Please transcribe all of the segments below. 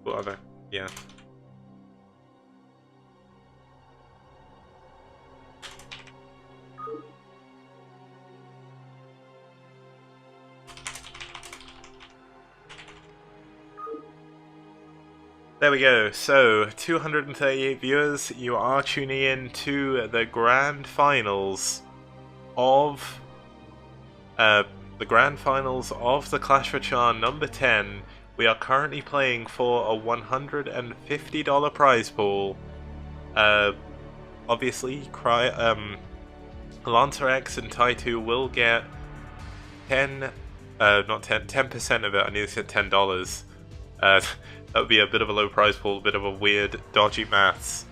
Whatever. Yeah. There we go. So, 238 viewers, you are tuning in to the grand finals of the Clash for Char number 10. We are currently playing for a $150 prize pool. Obviously, Lancer X and Tai2 will get 10% of it. I nearly said $10. That would be a bit of a low prize pool, a bit of a weird, dodgy maths.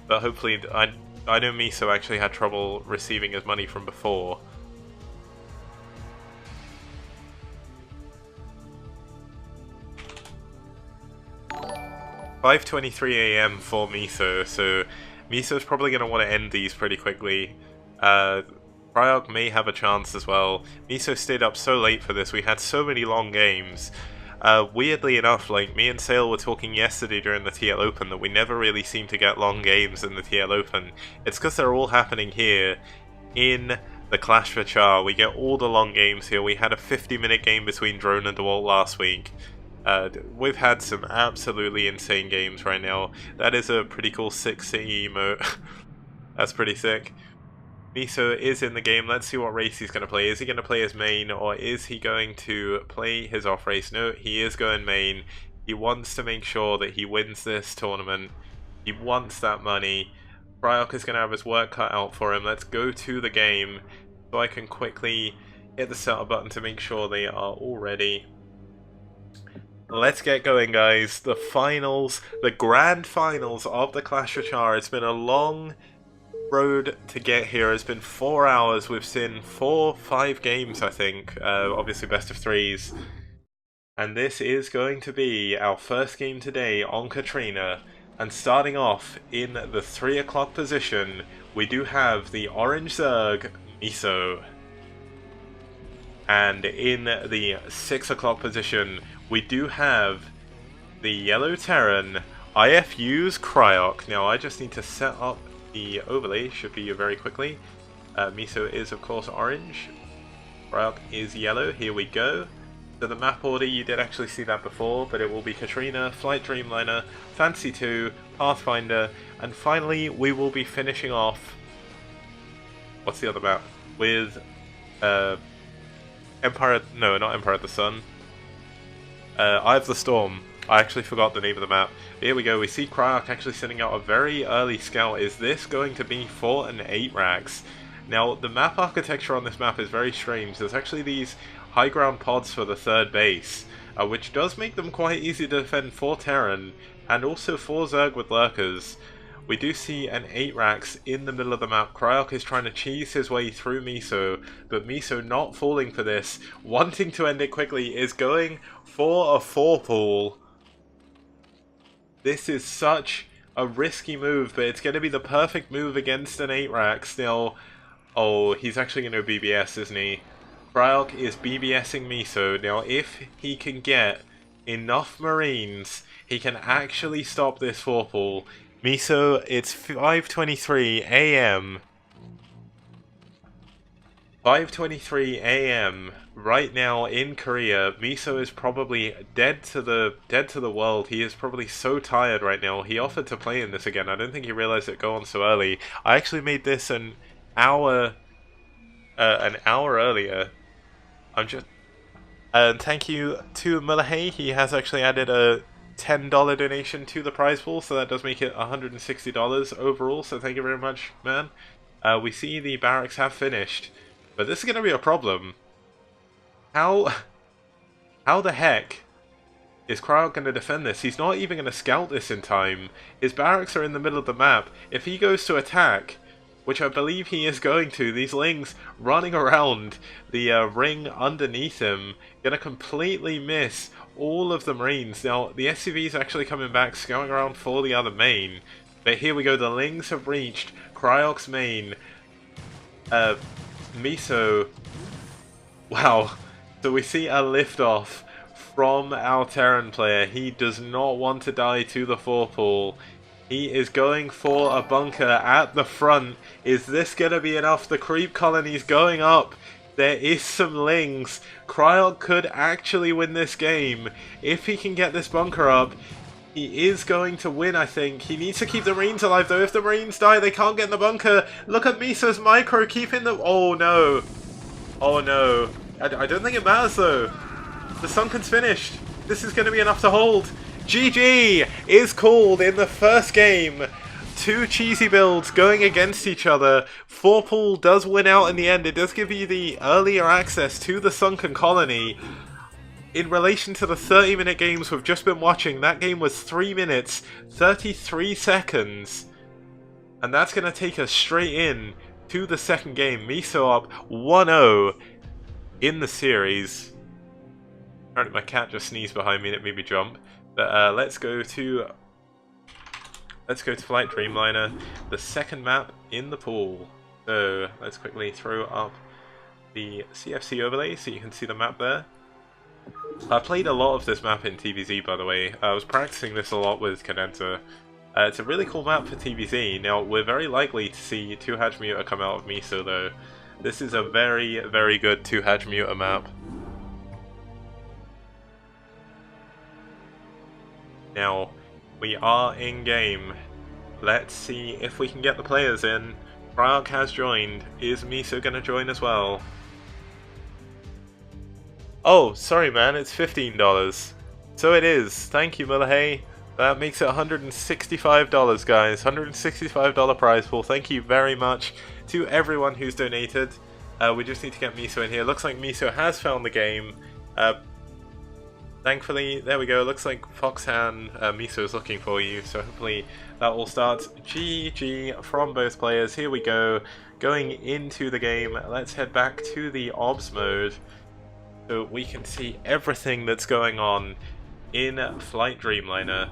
But hopefully, I know Miso actually had trouble receiving his money from before. $5:23 AM for Miso, so Miso's probably going to want to end these pretty quickly. Cryark may have a chance as well. Miso stayed up so late for this, we had so many long games. Weirdly enough, like, me and Sale were talking yesterday during the TL Open that we never really seem to get long games in the TL Open. It's because they're all happening here in the Clash for Char. We get all the long games here. We had a 50-minute game between Drone and DeWalt last week. We've had some absolutely insane games right now. That is a pretty cool 6 City emote. That's pretty sick. Miso is in the game. Let's see what race he's going to play. Is he going to play his main, or is he going to play his off race? No, he is going main. He wants to make sure that he wins this tournament. He wants that money. Cryark is going to have his work cut out for him. Let's go to the game so I can quickly hit the setup button to make sure they are all ready. Let's get going, guys. The finals, the grand finals of the Clash for Char. It's been a long road to get here. It's been 4 hours. We've seen 5 games, I think. Obviously best of 3s. And this is going to be our first game today on Katrina. And starting off in the 3 o'clock position, we do have the orange Zerg, Miso. And in the 6 o'clock position, we do have the yellow Terran, IFU's Cryark. Now I just need to set up the overlay, should be very quickly. Miso is of course orange, Cryark is yellow. Here we go. So the map order, you did actually see that before, but it will be Katrina, Flight Dreamliner, Fantasy 2, Pathfinder, and finally we will be finishing off, what's the other map? With Empire, no, not Empire of the Sun. Eye of the Storm. I actually forgot the name of the map. But here we go, we see Cryark actually sending out a very early scout. Is this going to be 4 and 8 racks? Now, the map architecture on this map is very strange. There's actually these high ground pods for the third base, which does make them quite easy to defend for Terran, and also for Zerg with lurkers. We do see an 8 racks in the middle of the map. Cryark is trying to cheese his way through Miso, but Miso not falling for this, wanting to end it quickly, is going for a 4 pool. This is such a risky move, but it's going to be the perfect move against an 8 racks. Now, oh, he's actually going to BBS, isn't he? Cryark is BBSing Miso. Now, if he can get enough Marines, he can actually stop this 4 pool. Miso, it's 5:23 AM. 5:23 AM right now in Korea. Miso is probably dead to the world. He is probably so tired right now. He offered to play in this again. I don't think he realized it'd go on so early. I actually made this an hour earlier. Thank you to Mullahay. He has actually added a $10 donation to the prize pool, so that does make it $160 overall, so thank you very much, man. We see the barracks have finished, but this is going to be a problem. How the heck is Cryark going to defend this? He's not even going to scout this in time. His barracks are in the middle of the map. If he goes to attack, which I believe he is going to, these Lings running around the ring underneath him, going to completely miss all of the Marines. Now, the SCV is actually coming back, scouting around for the other main. But here we go, the Lings have reached Cryark's main. Miso. Wow. So we see a liftoff from our Terran player. He does not want to die to the 4-pool. He is going for a bunker at the front. Is this going to be enough? The creep colony's going up. There is some lings. Cryok could actually win this game. If he can get this bunker up, he is going to win, I think. He needs to keep the Marines alive, though. If the Marines die, they can't get in the bunker. Look at Miso's micro keeping the... Oh, no. Oh, no. I don't think it matters, though. The Sunken's finished. This is going to be enough to hold. GG is called in the first game. Two cheesy builds going against each other. 4-pool does win out in the end. It does give you the earlier access to the Sunken Colony. In relation to the 30-minute games we've just been watching, that game was 3 minutes, 33 seconds. And that's going to take us straight in to the second game. Miso up 1-0 in the series. Apparently my cat just sneezed behind me and it made me jump. But let's go to Flight Dreamliner, the second map in the pool. So let's quickly throw up the CFC overlay so you can see the map there. I played a lot of this map in TVZ, by the way. I was practicing this a lot with Cadenza. It's a really cool map for TVZ. Now, we're very likely to see 2-Hatch Muta come out of Miso, though. This is a very, very good 2-Hatch Muta map. Now, we are in game. Let's see if we can get the players in. Cryok has joined. Is Miso going to join as well? Oh, sorry man, it's $15. So it is. Thank you, Mullahay. That makes it $165, guys. $165 prize pool. Thank you very much to everyone who's donated. We just need to get Miso in here. Looks like Miso has found the game. Thankfully, there we go. Looks like Foxhan Miso is looking for you. So hopefully that will start. GG from both players. Here we go. Going into the game. Let's head back to the OBS mode, so we can see everything that's going on in Flight Dreamliner.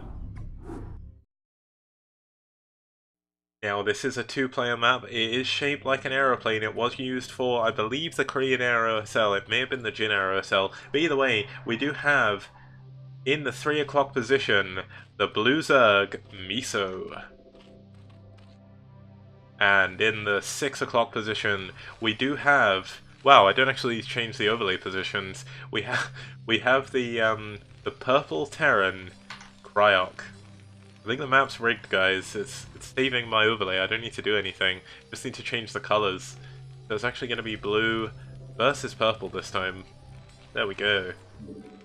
Now, this is a 2-player map. It is shaped like an aeroplane. It was used for, I believe, the Korean Aero SL. It may have been the Jin Aero SL. But either way, we do have, in the 3 o'clock position, the Blue Zerg Miso. And in the 6 o'clock position, we do have... Wow, I don't actually change the overlay positions. We have the purple Terran Cryok. I think the map's rigged, guys. It's saving my overlay. I don't need to do anything. Just need to change the colors. So it's actually going to be blue versus purple this time. There we go.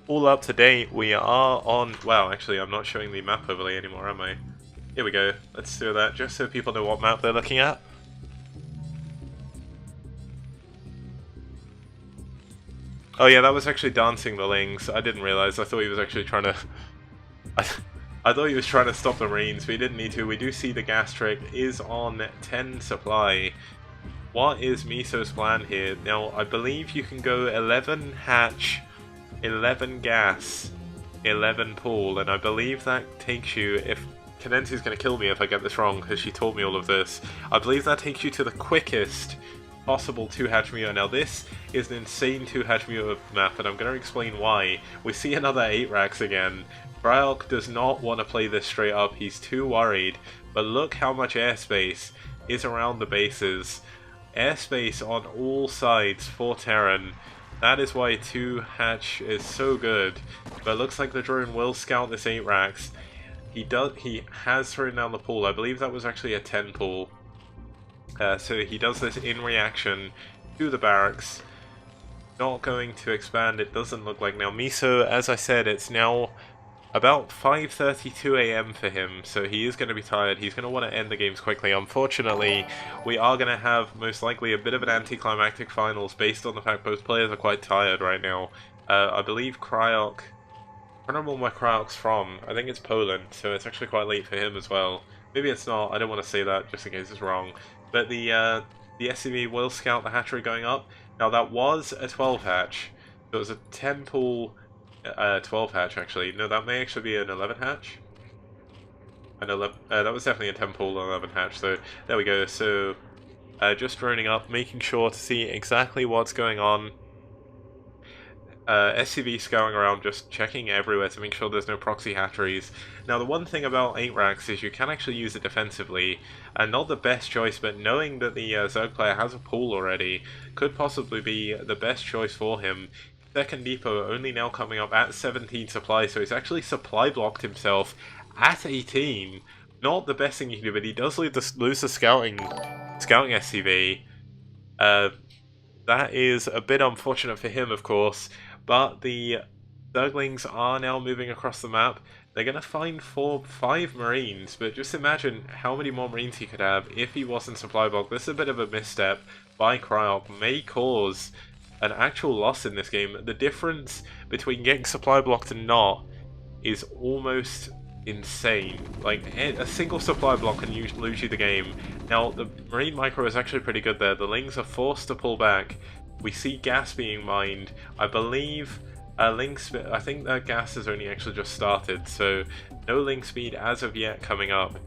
All up to date. We are on... Wow, actually, I'm not showing the map overlay anymore, am I? Here we go. Let's do that, just so people know what map they're looking at. Oh yeah, that was actually dancing the lings. I didn't realize. I thought he was actually trying to... I thought he was trying to stop the Marines, but he didn't need to. We do see the gas trick is on 10 supply. What is Miso's plan here? Now, I believe you can go 11 hatch, 11 gas, 11 pool, and I believe that takes you, if Cadenzi's going to kill me if I get this wrong, because she told me all of this, I believe that takes you to the quickest possible 2-Hatch Muta. Now this is an insane 2-Hatch Muta map, and I'm going to explain why. We see another 8 racks again. Cryok does not want to play this straight up, he's too worried, but look how much airspace is around the bases. Airspace on all sides for Terran. That is why 2-Hatch is so good, but it looks like the drone will scout this 8 racks. He has thrown down the pool. I believe that was actually a 10 pool. So he does this in reaction to the barracks. Not going to expand, it doesn't look like. Now Miso, as I said, it's now about 5:32 AM for him, so he is going to be tired. He's going to want to end the games quickly. Unfortunately, we are going to have most likely a bit of an anticlimactic finals based on the fact both players are quite tired right now. I believe Cryok... I don't remember where Cryok's from. I think it's Poland, so it's actually quite late for him as well. Maybe it's not. I don't want to say that just in case it's wrong. But the SCV will scout the hatchery going up. Now that was a 12 hatch. So it was a 10 pool 12 hatch actually. No, that may actually be an 11 hatch. That was definitely a 10 pool 11 hatch. So there we go. So just droning up, making sure to see exactly what's going on. SCV scouring around, just checking everywhere to make sure there's no proxy hatcheries. Now, the one thing about 8 racks is you can actually use it defensively, and not the best choice, but knowing that the Zerg player has a pool already could possibly be the best choice for him. Second depot only now coming up at 17 supply, so he's actually supply blocked himself at 18. Not the best thing you can do, but he does lose the scouting SCV. That is a bit unfortunate for him, of course, but the Zerglings are now moving across the map. They're going to find 5 Marines, but just imagine how many more Marines he could have if he wasn't supply blocked. This is a bit of a misstep by Cryok, may cause an actual loss in this game. The difference between getting supply blocked and not is almost insane. Like, a single supply block can lose you the game. Now, the Marine Micro is actually pretty good there. The Lings are forced to pull back. We see gas being mined. I believe I think that gas has only actually just started, so no Ling speed as of yet coming up.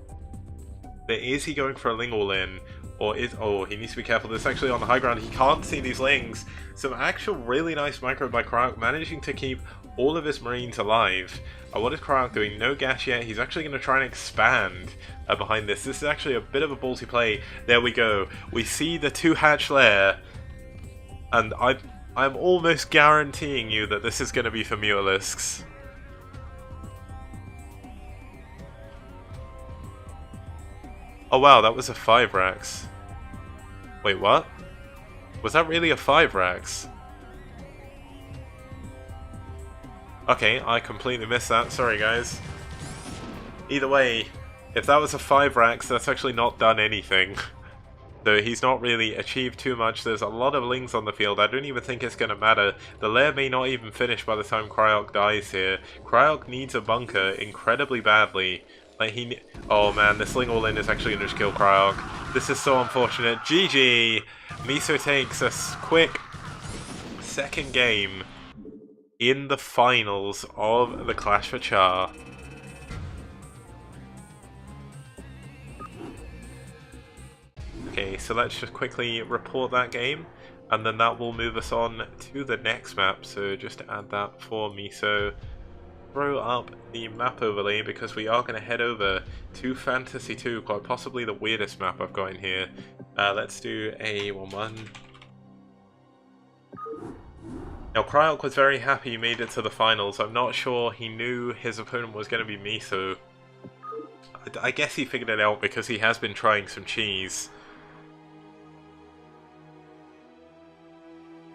But is he going for a Ling all-in? Or is... Oh, he needs to be careful. This is actually on the high ground. He can't see these Lings. Some actual really nice micro by Cryok, managing to keep all of his Marines alive. What is Cryok doing? No gas yet. He's actually going to try and expand behind this. This is actually a bit of a ballsy play. There we go. We see the 2-hatch lair. And I'm almost guaranteeing you that this is going to be for Mutalisks. Oh wow, that was a 5 racks. Wait, what? Was that really a 5 racks? Okay, I completely missed that. Sorry, guys. Either way, if that was a 5 racks, that's actually not done anything. So he's not really achieved too much. There's a lot of Lings on the field. I don't even think it's going to matter. The lair may not even finish by the time Cryok dies here. Cryok needs a bunker incredibly badly. Like oh man, this Ling all-in is actually going to just kill Cryok. This is so unfortunate. GG! Miso takes a quick second game in the finals of the Clash for Char. Okay, so let's just quickly report that game, and then that will move us on to the next map. So just to add that for Miso, throw up the map overlay because we are going to head over to Fantasy 2, quite possibly the weirdest map I've got in here. Let's do a 1-1. Now, Cryok was very happy he made it to the finals. I'm not sure he knew his opponent was going to be Miso. I guess he figured it out because he has been trying some cheese.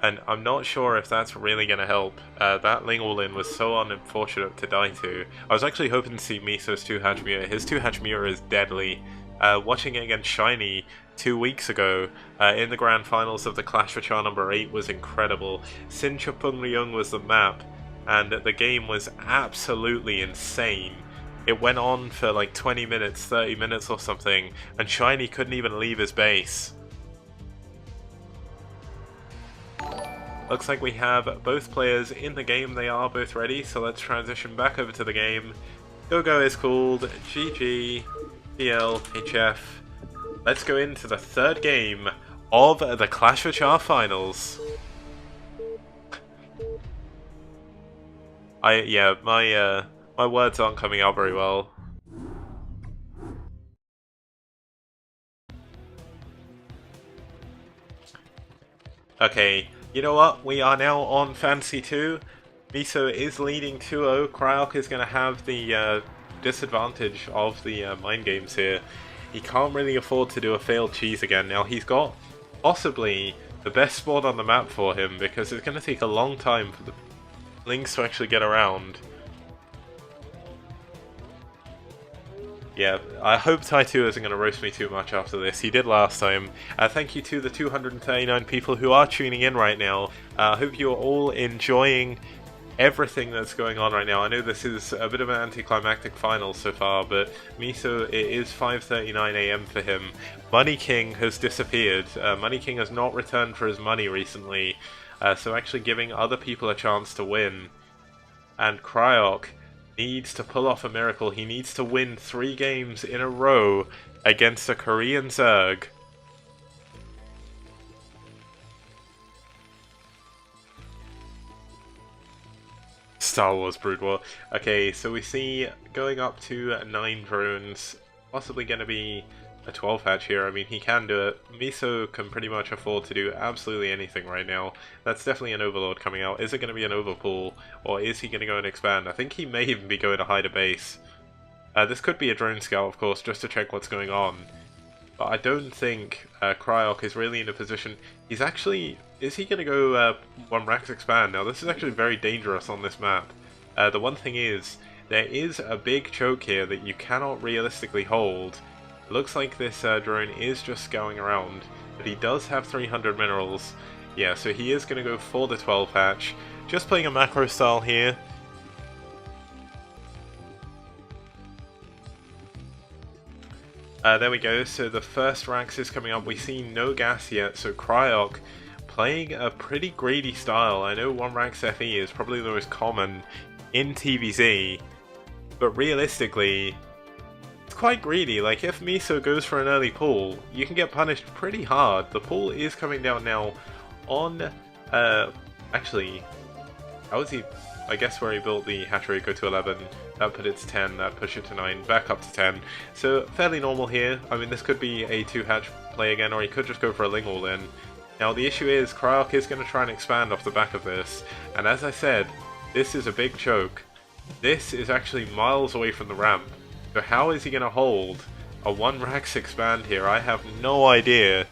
And I'm not sure if that's really going to help. That Ling all-in was so unfortunate to die to. I was actually hoping to see Miso's 2-hatch Mirror. His 2-hatch Mirror is deadly. Watching it against Shiny 2 weeks ago in the grand finals of the Clash for Char number 8 was incredible. Sin Chapung Ryung was the map, and the game was absolutely insane. It went on for like 20 minutes, 30 minutes or something, and Shiny couldn't even leave his base. Looks like we have both players in the game. They are both ready, so let's transition back over to the game. Go is called, GG, PL, HF. Let's go into the third game of the Clash for Char finals. My words aren't coming out very well. Okay. You know what? We are now on Fantasy 2. Miso is leading 2-0. Cryok is going to have the disadvantage of the mind games here. He can't really afford to do a failed cheese again. Now, he's got possibly the best spot on the map for him because it's going to take a long time for the Lings to actually get around. Yeah, I hope Tai2 isn't going to roast me too much after this. He did last time. Thank you to the 239 people who are tuning in right now. I hope you are all enjoying everything that's going on right now. I know this is a bit of an anticlimactic final so far, but Miso, it is 5:39 AM for him. Money King has disappeared. Money King has not returned for his money recently, so actually giving other people a chance to win. And Cryok needs to pull off a miracle. He needs to win 3 games in a row against a Korean Zerg. Star Wars Brood War. Okay, so we see going up to 9 drones, possibly going to be a 12 hatch here. I mean, he can do it. Miso can pretty much afford to do absolutely anything right now. That's definitely an Overlord coming out. Is it going to be an Overpool, or is he going to go and expand? I think he may even be going to hide a base. This could be a drone scout, of course, just to check what's going on. But I don't think Cryok is really in a position... He's actually... Is he going to go 1 Rax expand? Now, this is actually very dangerous on this map. The one thing is, there is a big choke here that you cannot realistically hold. Looks like this drone is just scouring around, but he does have 300 minerals. Yeah, so he is going to go for the 12 hatch. Just playing a macro style here. There we go, so the first Rax is coming up. We see no gas yet, so Cryok playing a pretty greedy style. I know 1 Rax FE is probably the most common in TVZ, but realistically, it's quite greedy. Like, if Miso goes for an early pull, you can get punished pretty hard. The pull is coming down now on, actually, how is he? I guess where he built the hatch rate go to 11, that put it to 10, that push it to 9, back up to 10. So fairly normal here. I mean, this could be a 2 hatch play again, or he could just go for a Ling all in. Now the issue is, Cryok is going to try and expand off the back of this, and as I said, this is a big choke. This is actually miles away from the ramp, so how is he going to hold a 1 Rax expand here? I have no idea.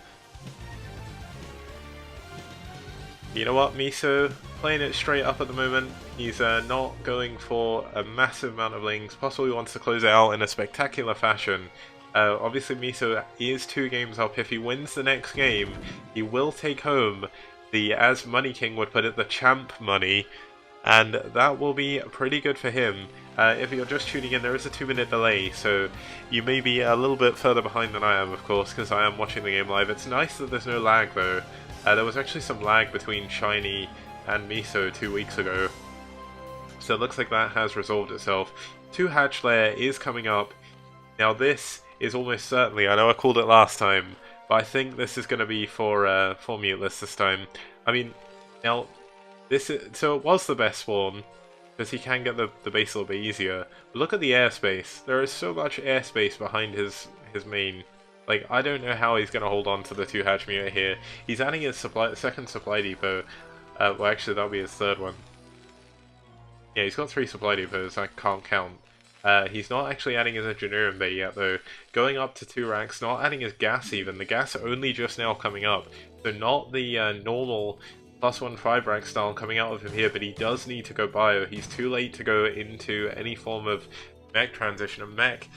You know what, Miso? Playing it straight up at the moment. He's not going for a massive amount of lings, possibly wants to close it out in a spectacular fashion. Obviously Miso is 2 games up. If he wins the next game, he will take home the, as Money King would put it, the champ money, and that will be pretty good for him. If you're just tuning in, there is a 2-minute delay, so you may be a little bit further behind than I am, of course, because I am watching the game live. It's nice that there's no lag though. There was actually some lag between Shiny and Miso 2 weeks ago, so it looks like that has resolved itself. 2 hatch layer is coming up. Now this is almost certainly, I know I called it last time, but I think this is going to be for Muteless this time. I mean, now, this is, so it was the best spawn, because he can get the base a little bit easier. But look at the airspace. There is so much airspace behind his main. Like, I don't know how he's going to hold on to the 2 hatch Muta here. He's adding his second supply depot. Well, actually, that'll be his 3rd one. Yeah, he's got 3 supply depots, I can't count. He's not actually adding his engineering bay yet, though. Going up to 2 racks, not adding his gas even. The gas only just now coming up. So not the normal +1 5 rack style coming out of him here, but he does need to go bio. He's too late to go into any form of mech transition. And mech,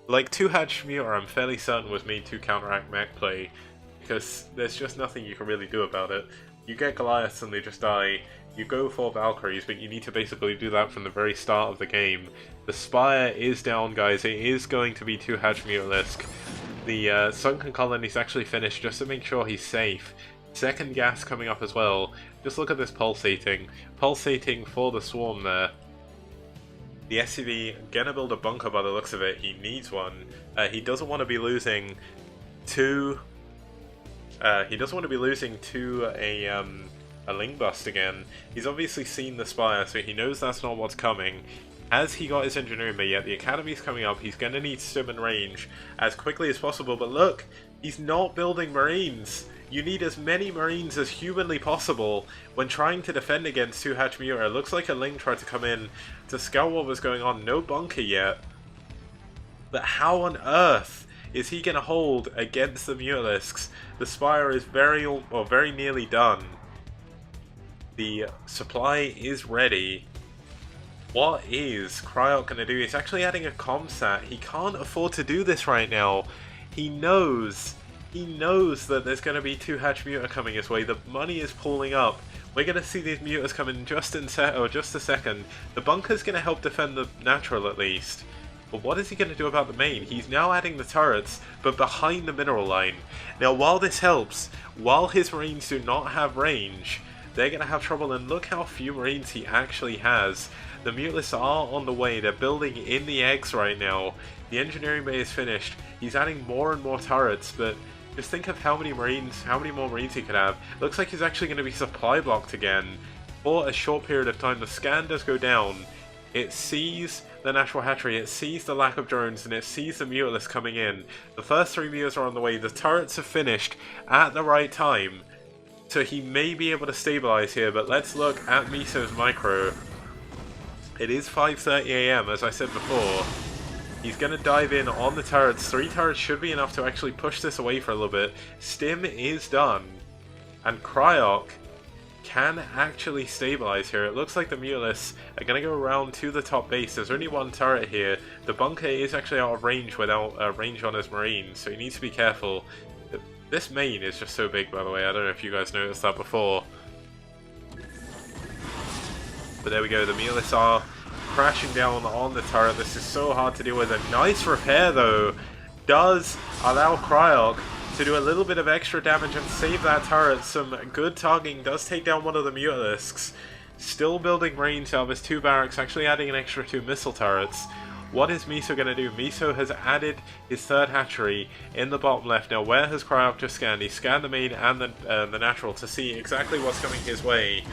like 2 hatch Muta, I'm fairly certain was made to counteract mech play, because there's just nothing you can really do about it. You get Goliaths and they just die. You go for Valkyries, but you need to basically do that from the very start of the game. The Spire is down, guys. It is going to be 2 hatch Mutalisk. The Sunken Colony's actually finished just to make sure he's safe. 2nd gas coming up as well. Just look at this pulsating. Pulsating for the swarm there. The SCV gonna build a bunker by the looks of it. He needs one. He doesn't want to be losing to... he doesn't want to be losing to a Ling Bust again. He's obviously seen the Spire, so he knows that's not what's coming. Has he got his engineering bay yet? The Academy's coming up. He's going to need Stim and range as quickly as possible. But look, he's not building Marines. You need as many Marines as humanly possible when trying to defend against 2 hatch Muta. It looks like a Ling tried to come in to scout what was going on. No bunker yet. But how on earth is he going to hold against the Mutalisks? The Spire is very nearly done. The supply is ready. What is Cryok going to do? He's actually adding a comsat. He can't afford to do this right now. He knows that there's going to be 2 hatch Muta coming his way. The money is pulling up. We're going to see these Mutas come in just a second. The bunker's going to help defend the natural at least. But what is he going to do about the main? He's now adding the turrets, but behind the mineral line. Now, while this helps, while his Marines do not have range, they're going to have trouble, and look how few Marines he actually has. The Mutalisks are on the way. They're building in the eggs right now. The engineering bay is finished. He's adding more and more turrets, but just think of how many more Marines he could have. Looks like he's actually going to be supply blocked again. for a short period of time. The scan does go down. It sees the natural hatchery, it sees the lack of drones, and it sees the Mutalisk coming in. The first 3 Mutas are on the way. The turrets have finished at the right time, so he may be able to stabilize here. But let's look at Miso's micro. It is 5:30 AM, as I said before. He's going to dive in on the turrets. 3 turrets should be enough to actually push this away for a little bit. Stim is done, and Cryok can actually stabilize here. It looks like the Mutalisks are going to go around to the top base. There's only 1 turret here. The bunker is actually out of range without range on his Marines, so he needs to be careful. This main is just so big, by the way. I don't know if you guys noticed that before. But there we go. The Mutalisks are crashing down on the turret. This is so hard to deal with. A nice repair, though, does allow Cryok to do a little bit of extra damage and save that turret. Some good targeting does take down one of the Mutalisks. Still building range out of his 2 barracks, actually adding an extra 2 missile turrets. What is Miso going to do? Miso has added his 3rd hatchery in the bottom left. Now, where has Cryok just scanned? He scanned the main and the natural to see exactly what's coming his way.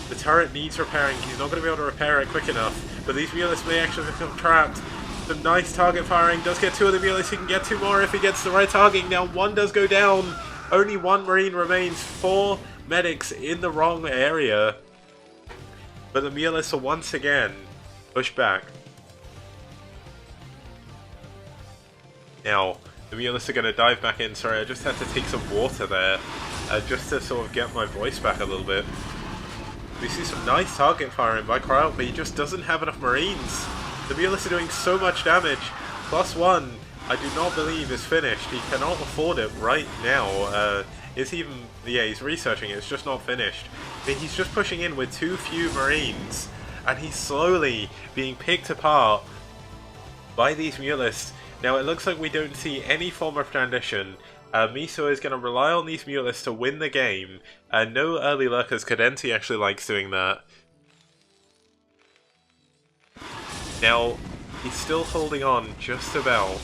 The turret needs repairing. He's not going to be able to repair it quick enough, but these Mutalisks may actually become trapped. Some nice target firing. Does get 2 of the Mutalisks. He can get 2 more if he gets the right targeting. Now 1 does go down. Only 1 Marine remains. 4 medics in the wrong area. But the Mutalisks are once again pushed back. Now, the Mutalisks are going to dive back in. Sorry, I just had to take some water there. Just to sort of get my voice back a little bit. We see some nice target firing by Cryok, but he just doesn't have enough Marines. The Mutalisks are doing so much damage. +1, I do not believe is finished. He cannot afford it right now. Yeah, he's researching it. It's just not finished. But he's just pushing in with too few Marines, and he's slowly being picked apart by these Mutalisks. Now it looks like we don't see any form of transition. Miso is going to rely on these Mutalisks to win the game. No early lurkers. Cadenti actually likes doing that. Now, he's still holding on just about.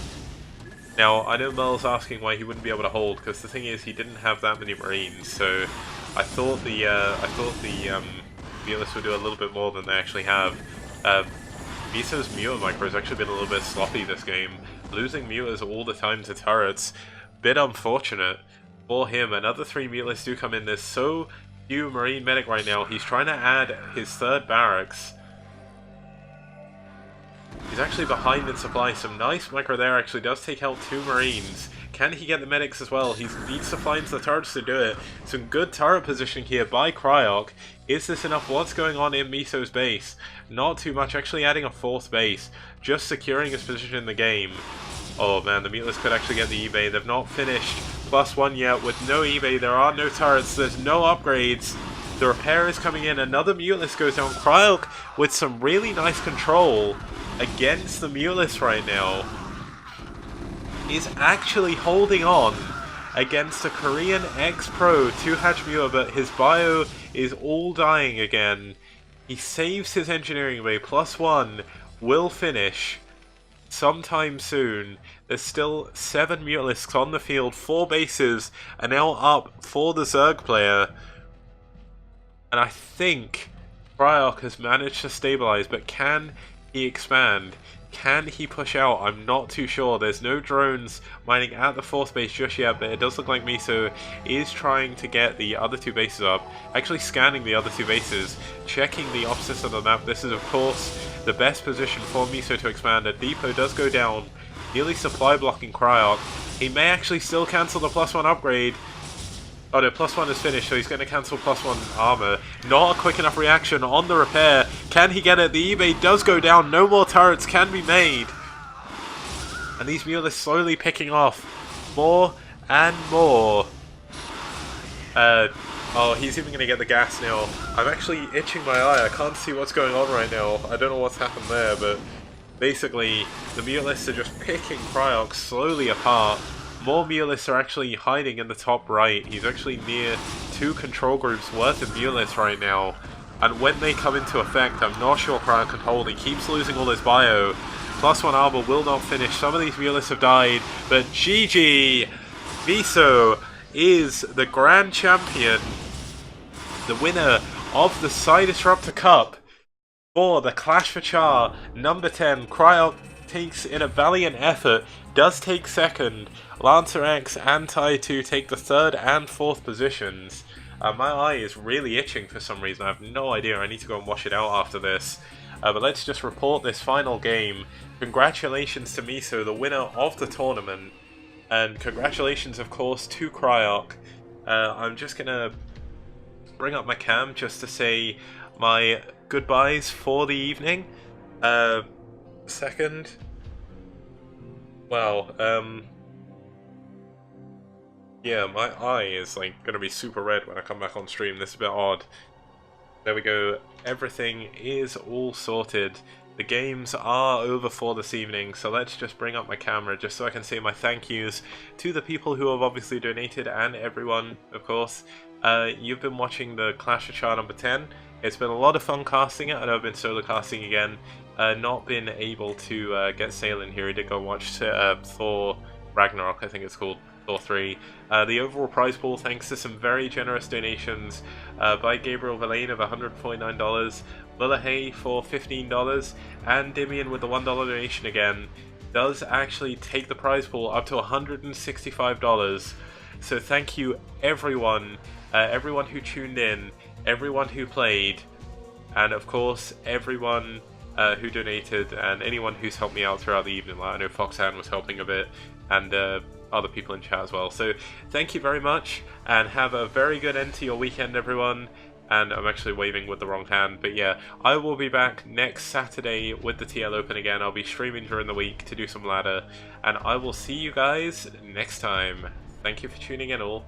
Now, I know Merle's asking why he wouldn't be able to hold, because the thing is he didn't have that many Marines, so I thought the Mutalisks would do a little bit more than they actually have. Miso's Muta micro has actually been a little bit sloppy this game, losing Mutas all the time to turrets. Bit unfortunate for him. Another 3 Mutalisks do come in. There's so few Marine medic right now. He's trying to add his 3rd barracks. He's actually behind in supply. Some nice micro there. Actually does take out 2 Marines. Can he get the medics as well? He needs to find the turrets to do it. Some good turret positioning here by Cryok. Is this enough? What's going on in Miso's base? Not too much. Actually adding a 4th base. Just securing his position in the game. Oh man, the Mutalisks could actually get the eBay. They've not finished +1 yet. With no eBay, there are no turrets. There's no upgrades. The repair is coming in. Another Mutalisk goes down. Cryok with some really nice control against the Mutalisks right now is actually holding on against a Korean X-Pro 2-hatch Muta, but his bio is all dying again. He saves his engineering bay. +1 will finish sometime soon. There's still 7 Mutalisks on the field. 4 bases are now up for the Zerg player. And I think Cryok has managed to stabilize, but can he expand? Can he push out? I'm not too sure. There's no drones mining at the 4th base just yet, but it does look like Miso is trying to get the other 2 bases up. Actually scanning the other 2 bases, checking the opposite of the map. This is, of course, the best position for Miso to expand. A depot does go down, nearly supply blocking Cryok. He may actually still cancel the +1 upgrade. Oh no, +1 is finished, so he's going to cancel +1 armor. Not a quick enough reaction on the repair. Can he get it? The eBay does go down. No more turrets can be made. And these Mutalisks slowly picking off more and more. Oh, he's even going to get the gas now. I'm actually itching my eye. I can't see what's going on right now. I don't know what's happened there, but basically the Mutalisks are just picking Cryok slowly apart. More Mutalisks are actually hiding in the top right. He's actually near 2 control groups worth of Mutalisks right now. And when they come into effect, I'm not sure Cryok can hold. He keeps losing all his bio. +1 armor will not finish. Some of these Mutalisks have died. But GG! Miso is the grand champion. The winner of the Psydisruptor Cup for the Clash for Char. Number 10, Cryok takes in a valiant effort, does take second. Lancer X and Tai2 take the third and fourth positions. My eye is really itching for some reason. I have no idea. I need to go and wash it out after this. But let's just report this final game. Congratulations to Miso, the winner of the tournament. And congratulations, of course, to Cryok. I'm just going to bring up my cam just to say my goodbyes for the evening. Second. Well, yeah, my eye is like gonna be super red when I come back on stream. This is a bit odd. There we go. Everything is all sorted. The games are over for this evening, so let's just bring up my camera just so I can say my thank yous to the people who have obviously donated and everyone, of course. You've been watching the Clash of Char number 10. It's been a lot of fun casting it. I know I've been solo casting again. Not been able to get Sale in here. He did go watch Thor Ragnarok, I think it's called. Thor 3. The overall prize pool, thanks to some very generous donations by Gabriel Verlaine of $149, Mullahay for $15, and Dimian with the $1 donation again, does actually take the prize pool up to $165. So thank you everyone, everyone who tuned in, everyone who played, and of course everyone who donated, and anyone who's helped me out throughout the evening. Like, I know Foxhan was helping a bit, and other people in chat as well. So thank you very much, and have a very good end to your weekend, everyone. And I'm actually waving with the wrong hand, but yeah, I will be back next Saturday with the TL Open again. I'll be streaming during the week to do some ladder, and I will see you guys next time. Thank you for tuning in all.